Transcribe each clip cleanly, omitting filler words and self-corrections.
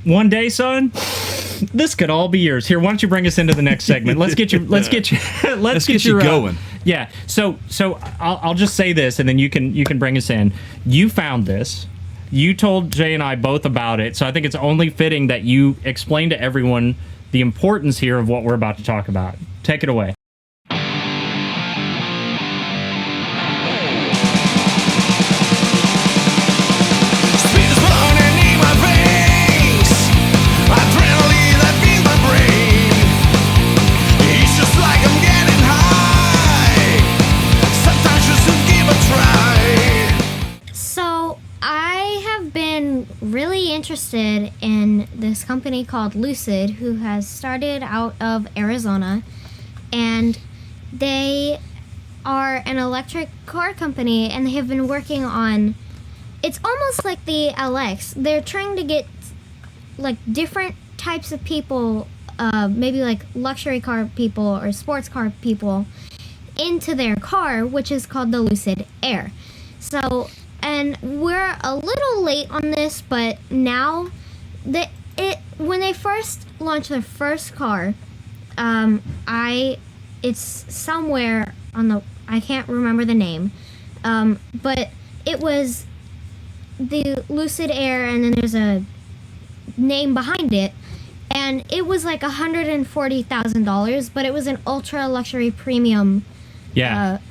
one day, son, this could all be yours. Here, why don't you bring us into the next segment? Let's get you going. Yeah. So I'll just say this, and then you can bring us in. You found this. You told Jay and I both about it, so I think it's only fitting that you explain to everyone the importance here of what we're about to talk about. Take it away. Really interested in this company called Lucid, who has started out of Arizona, and they are an electric car company, and they have been working on, it's almost like the LX. They're trying to get like different types of people, maybe like luxury car people or sports car people, into their car, which is called the Lucid Air. So, and we're a little late on this, but now when they first launched their first car, it's somewhere on the, I can't remember the name, but it was the Lucid Air, and then there's a name behind it, and it was like $140,000, but it was an ultra luxury premium car.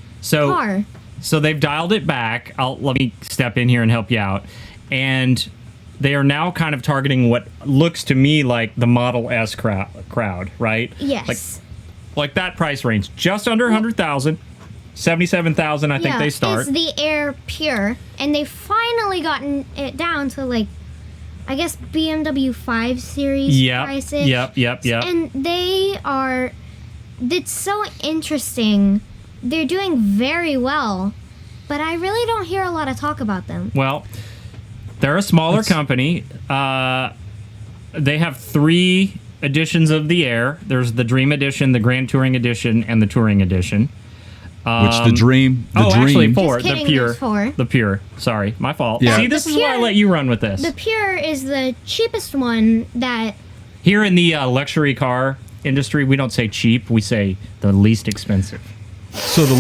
So they've dialed it back. Let me step in here and help you out. And they are now kind of targeting what looks to me like the Model S crowd, right? Yes. Like that price range, just under 100,000, 77,000. I think they start. It's the Air Pure, and they've finally gotten it down to like, I guess BMW 5 Series prices. Yep. And it's so interesting. They're doing very well, but I really don't hear a lot of talk about them. Well, they're a smaller company. They have 3 editions of the Air. There's the Dream Edition, the Grand Touring Edition, and the Touring Edition. Actually 4. Just kidding, The Pure. there's 4. The Pure. Sorry, my fault. Yeah. See, this is why I let you run with this. The Pure is the cheapest one that... Here in the luxury car industry, we don't say cheap. We say the least expensive. So the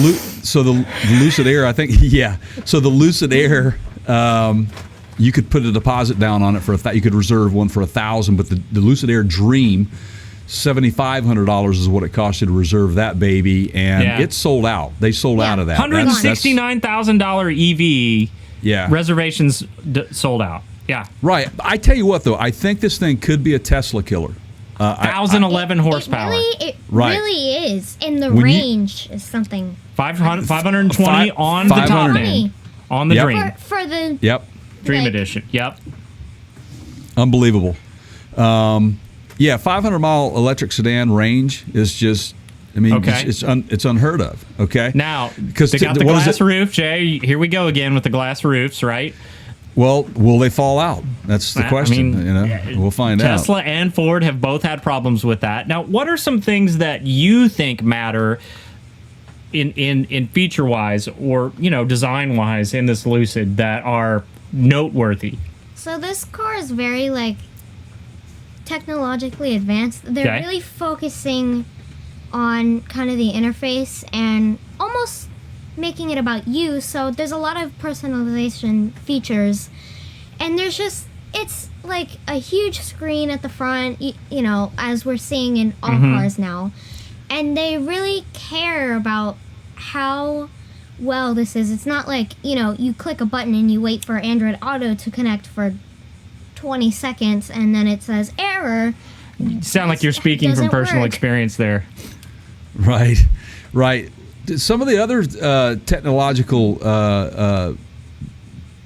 Lucid Air, I think, So the Lucid Air, you could put a deposit down on it for you could reserve one for $1,000, but the Lucid Air Dream, $7,500 is what it cost you to reserve that baby, and it's sold out. They sold out of that. $169,000 EV. Yeah. Reservations sold out. Yeah. Right. I tell you what, though, I think this thing could be a Tesla killer. 1,011 horsepower. It really is. And the range is something. 520 on the top end. On the Dream. For the Dream Edition. Yep. Unbelievable. 500-mile electric sedan range is just, it's unheard of. Okay. Now, they got the glass roof, Jay. Here we go again with the glass roofs, right? Well, will they fall out? That's the question. We'll find out. Tesla and Ford have both had problems with that. Now, what are some things that you think matter in feature-wise or, design-wise in this Lucid that are noteworthy? So this car is very, technologically advanced. They're really focusing on kind of the interface and almost making it about you, so there's a lot of personalization features, and it's like a huge screen at the front, as we're seeing in all cars now, and they really care about how well this is. It's not like, you click a button and you wait for Android Auto to connect for 20 seconds and then it says error. You sound like you're speaking from personal experience there. Right. Some of the other technological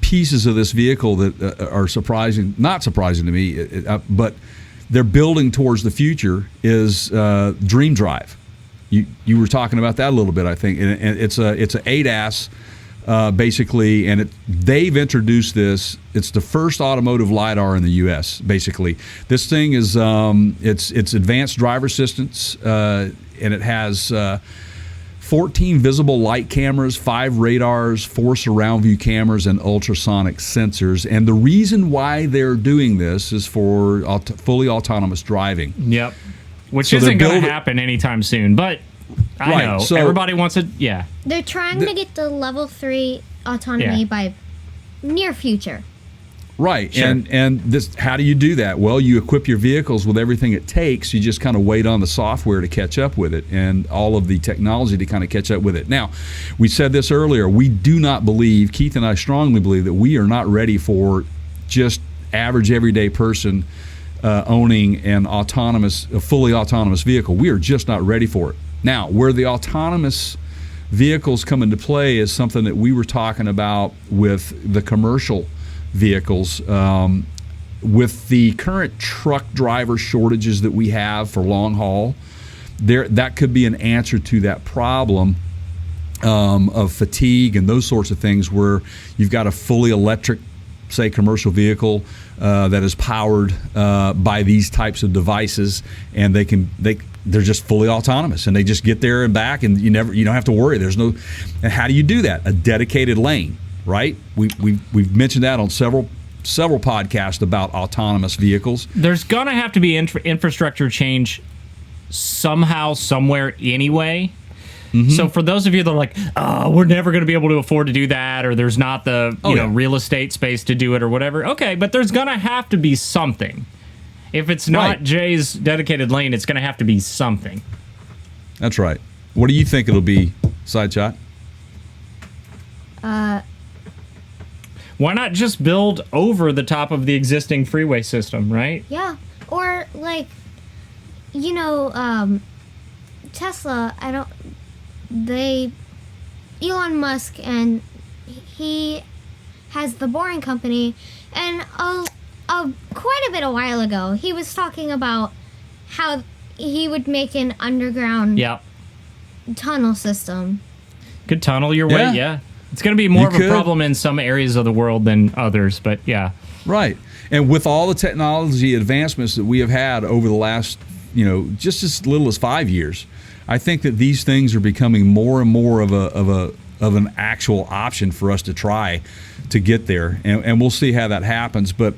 pieces of this vehicle that are not surprising to me, but they're building towards the future is DreamDrive. You were talking about that a little bit, I think, and it's a ADAS basically, and they've introduced this. It's the first automotive LIDAR in the U.S. Basically, this thing is it's advanced driver assistance, and it has 14 visible light cameras, 5 radars, 4 surround view cameras, and ultrasonic sensors. And the reason why they're doing this is for fully autonomous driving. Yep. Which So isn't they're going to building- happen anytime soon, but I Right, know. so- Everybody wants it. Yeah. They're trying to get the level 3 autonomy Yeah. by near future. Right. Sure. And this, how do you do that? Well, you equip your vehicles with everything it takes. You just kind of wait on the software to catch up with it and all of the technology to kind of catch up with it. Now, we said this earlier. We do not believe, Keith and I strongly believe, that we are not ready for just average everyday person owning a fully autonomous vehicle. We are just not ready for it. Now, where the autonomous vehicles come into play is something that we were talking about with the commercial vehicles. With the current truck driver shortages that we have for long haul, that could be an answer to that problem of fatigue and those sorts of things, where you've got a fully electric, say, commercial vehicle that is powered by these types of devices, and they're just fully autonomous, and they just get there and back, and you don't have to worry. And how do you do that? A dedicated lane, right? We've mentioned that on several podcasts about autonomous vehicles. There's going to have to be infrastructure change somehow, somewhere, anyway. Mm-hmm. So for those of you that are like, oh, we're never going to be able to afford to do that, or there's not the real estate space to do it or whatever, okay, but there's going to have to be something. If it's not Right. Jay's dedicated lane, it's going to have to be something. That's right. What do you think it'll be, Sideshot? Why not just build over the top of the existing freeway system, right? Yeah. Or like, Tesla, Elon Musk, and he has the Boring Company, and quite a bit a while ago, he was talking about how he would make an underground Yep. tunnel system. Could tunnel your way, yeah. It's going to be more of a problem in some areas of the world than others, but yeah. Right. And with all the technology advancements that we have had over the last, just as little as 5 years, I think that these things are becoming more and more of an actual option for us to try to get there, and we'll see how that happens. But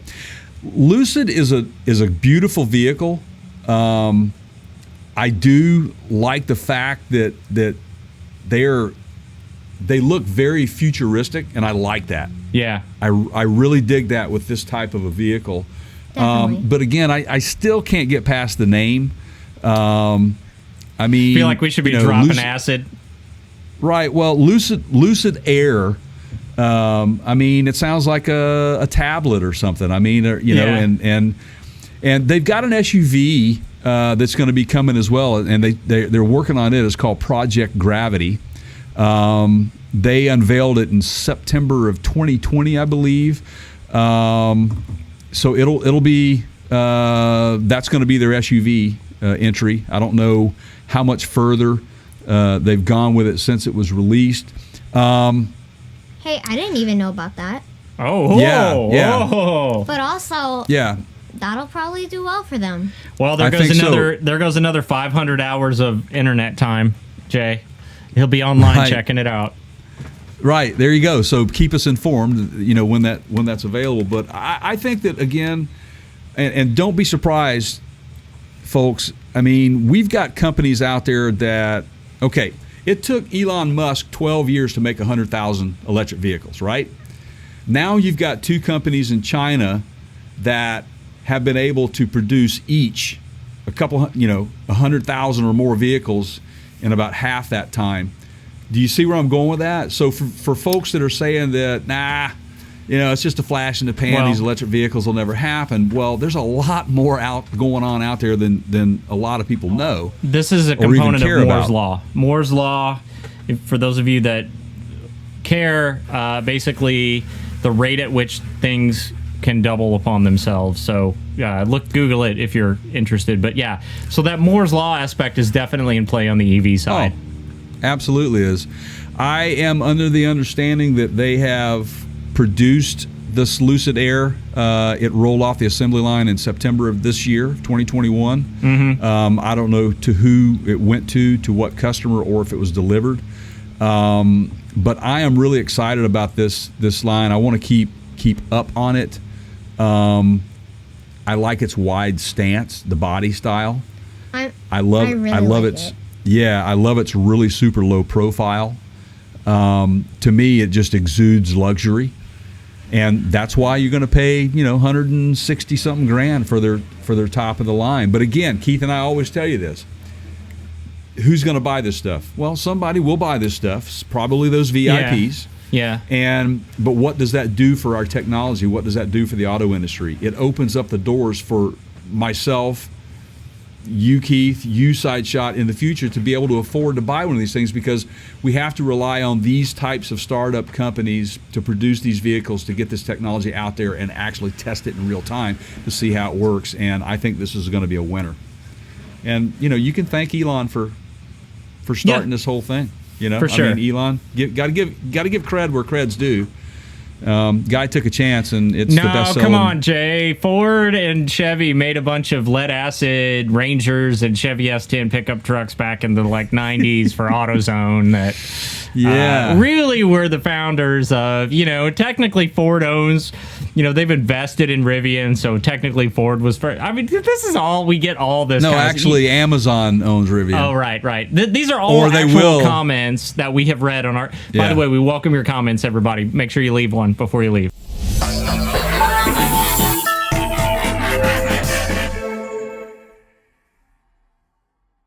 Lucid is a beautiful vehicle. I do like the fact that they look very futuristic, and I like that. Yeah. I really dig that with this type of a vehicle. Definitely. But again, I still can't get past the name. I feel like we should be dropping acid. Right. Well, Lucid Air. It sounds like a tablet or something. And they've got an SUV that's going to be coming as well, and they're working on it. It's called Project Gravity. They unveiled it in September of 2020, I believe. So it'll be that's going to be their SUV entry. I don't know how much further they've gone with it since it was released. Hey, I didn't even know about that. Oh, yeah. Oh. But also, Yeah. that'll probably do well for them. Well, there goes another 500 hours of internet time, Jay. He'll be online checking it out. Right, there you go. So keep us informed, when that's available. But I think that, again, and don't be surprised, folks. We've got companies out there that, okay, it took Elon Musk 12 years to make 100,000 electric vehicles, right? Now you've got 2 companies in China that have been able to produce each a couple, 100,000 or more vehicles in about half that time. Do you see where I'm going with that? So for folks that are saying that, it's just a flash in the pan, these electric vehicles will never happen. Well, there's a lot more going on out there than a lot of people know. This is a component of Moore's Law. Moore's Law, for those of you that care, basically the rate at which things can double upon themselves. So Google it if you're interested. But yeah, so that Moore's Law aspect is definitely in play on the EV side. Oh, absolutely is. I am under the understanding that they have produced this Lucid Air. It rolled off the assembly line in September of this year, 2021. I don't know to who it went to what customer, or if it was delivered. But I am really excited about this line. I want to keep up on it. I like its wide stance, the body style. I love its I love its really super low profile. To me, it just exudes luxury, and that's why you're going to pay 160 something grand for their top of the line. But again, Keith and I always tell you this: who's going to buy this stuff? Well, somebody will buy this stuff. It's probably those VIPs. Yeah. But what does that do for our technology? What does that do for the auto industry? It opens up the doors for myself, you, Keith, you, Sideshot, in the future to be able to afford to buy one of these things, because we have to rely on these types of startup companies to produce these vehicles, to get this technology out there and actually test it in real time to see how it works. And I think this is going to be a winner. And you can thank Elon for starting this whole thing. For sure. I mean, Elon, got to give cred where cred's due. Guy took a chance, and it's the best selling. Come on, Jay. Ford and Chevy made a bunch of lead acid Rangers and Chevy S10 pickup trucks back in the 90s for AutoZone that really were the founders of, technically Ford owns, they've invested in Rivian, so technically Ford was first. I mean, this is all, we get all this. No, actually, Amazon owns Rivian. Oh, right. These are all actual comments that we have read on our. By the way, we welcome your comments, everybody. Make sure you leave one before you leave.